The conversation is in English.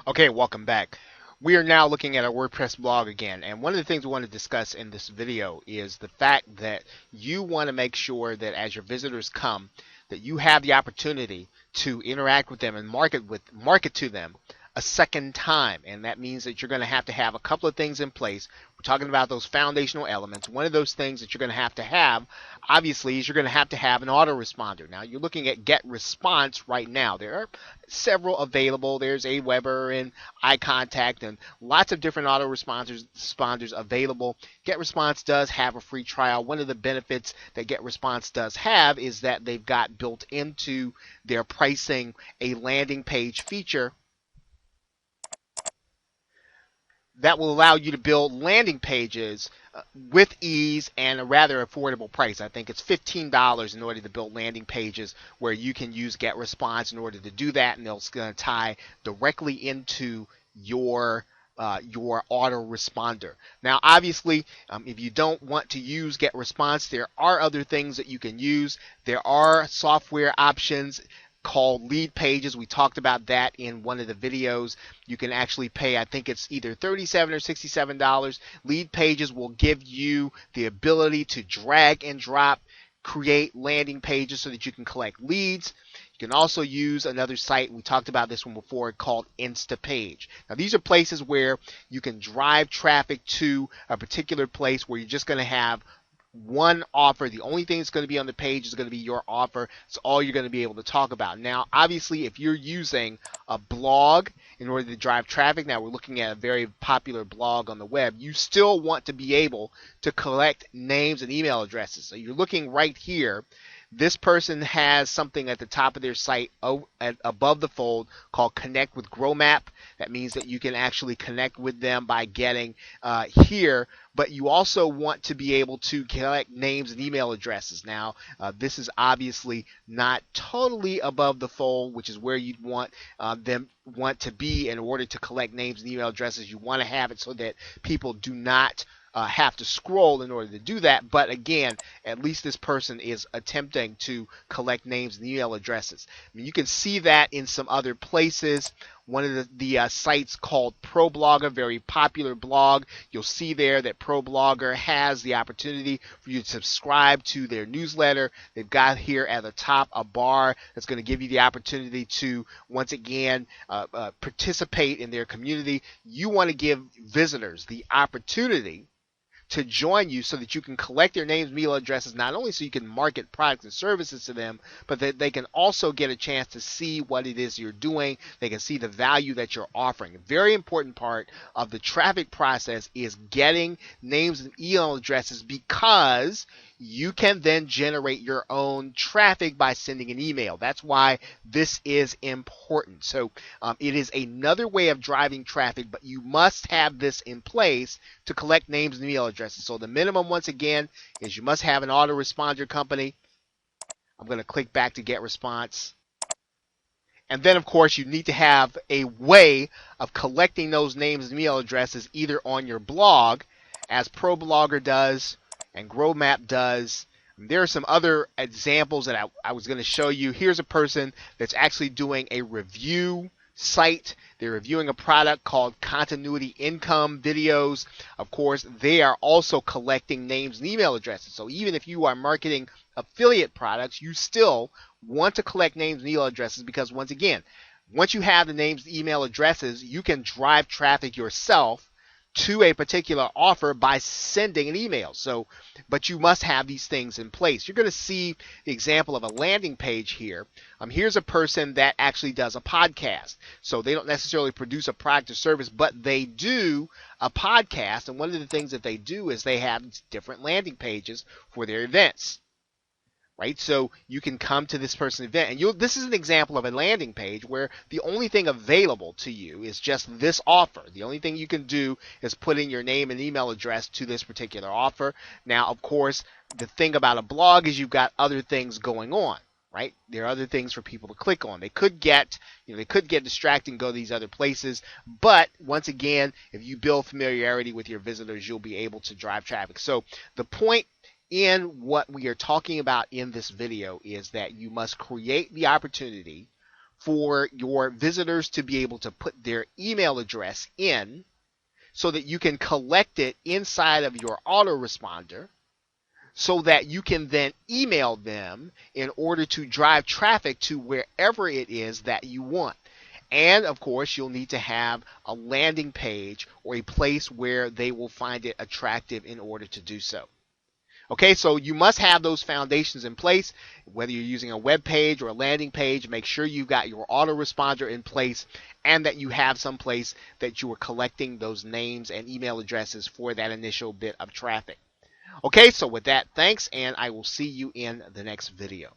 Okay, welcome back. We are now looking at our WordPress blog again, and one of the things we want to discuss in this video is the fact that you want to make sure that as your visitors come, that you have the opportunity to interact with them and market to them a second time, and that means that you're going to have a couple of things in place. We're talking about those foundational elements. One of those things that you're going to have, obviously, is you're going to have an autoresponder. Now, you're looking at GetResponse right now. There are several available. There's Aweber and iContact and lots of different autoresponders available. GetResponse does have a free trial. One of the benefits that GetResponse does have is that they've got built into their pricing a landing page feature that will allow you to build landing pages with ease and a rather affordable price. I think it's $15 in order to build landing pages where you can use GetResponse in order to do that, and it's going to tie directly into your autoresponder. Now, obviously, if you don't want to use GetResponse, there are other things that you can use. There are software options called lead pages. We talked about that in one of the videos. You can actually pay, I think it's either $37 or $67. Lead pages will give you the ability to drag and drop, create landing pages so that you can collect leads. You can also use another site, we talked about this one before, called Instapage. Now, these are places where you can drive traffic to a particular place where you're just going to have one offer. The only thing that's going to be on the page is going to be your offer. It's all you're going to be able to talk about. Now, obviously, if you're using a blog in order to drive traffic, now we're looking at a very popular blog on the web, you still want to be able to collect names and email addresses. So you're looking right here. This person has something at the top of their site above the fold called Connect with GrowMap. That means that you can actually connect with them by getting here, but you also want to be able to collect names and email addresses. Now, this is obviously not totally above the fold, which is where you'd want them to be in order to collect names and email addresses. You want to have it so that people do not have to scroll in order to do that. But again, at least this person is attempting to collect names and email addresses. I mean, you can see that in some other places. One of the sites called ProBlogger, very popular blog. You'll see there that ProBlogger has the opportunity for you to subscribe to their newsletter. They've got here at the top a bar that's going to give you the opportunity to, once again, participate in their community. You want to give visitors the opportunity to join you so that you can collect their names, email addresses, not only so you can market products and services to them, but that they can also get a chance to see what it is you're doing. They can see the value that you're offering. A very important part of the traffic process is getting names and email addresses, because you can then generate your own traffic by sending an email. That's why this is important. So it is another way of driving traffic, but you must have this in place to collect names and email addresses. So the minimum, once again, is you must have an autoresponder company. I'm going to click back to GetResponse. And then, of course, you need to have a way of collecting those names and email addresses either on your blog, as ProBlogger does, and GrowMap does. There are some other examples that I was going to show you. Here's a person that's actually doing a review site. They're reviewing a product called Continuity Income Videos. Of course, they are also collecting names and email addresses. So even if you are marketing affiliate products, you still want to collect names and email addresses, because once again, once you have the names and email addresses, you can drive traffic yourself to a particular offer by sending an email. So, but you must have these things in place. You're going to see the example of a landing page here. Here's a person that actually does a podcast. So they don't necessarily produce a product or service, but they do a podcast. And one of the things that they do is they have different landing pages for their events. Right, so you can come to this person's event, and this is an example of a landing page where the only thing available to you is just this offer. The only thing you can do is put in your name and email address to this particular offer. Now, of course, the thing about a blog is you've got other things going on. Right, there are other things for people to click on. They could get, distracted and go to these other places. But once again, if you build familiarity with your visitors, you'll be able to drive traffic. So the point in what we are talking about in this video is that you must create the opportunity for your visitors to be able to put their email address in so that you can collect it inside of your autoresponder so that you can then email them in order to drive traffic to wherever it is that you want. And of course, you'll need to have a landing page or a place where they will find it attractive in order to do so. Okay, so you must have those foundations in place. Whether you're using a web page or a landing page, make sure you've got your autoresponder in place and that you have some place that you are collecting those names and email addresses for that initial bit of traffic. Okay, so with that, thanks, and I will see you in the next video.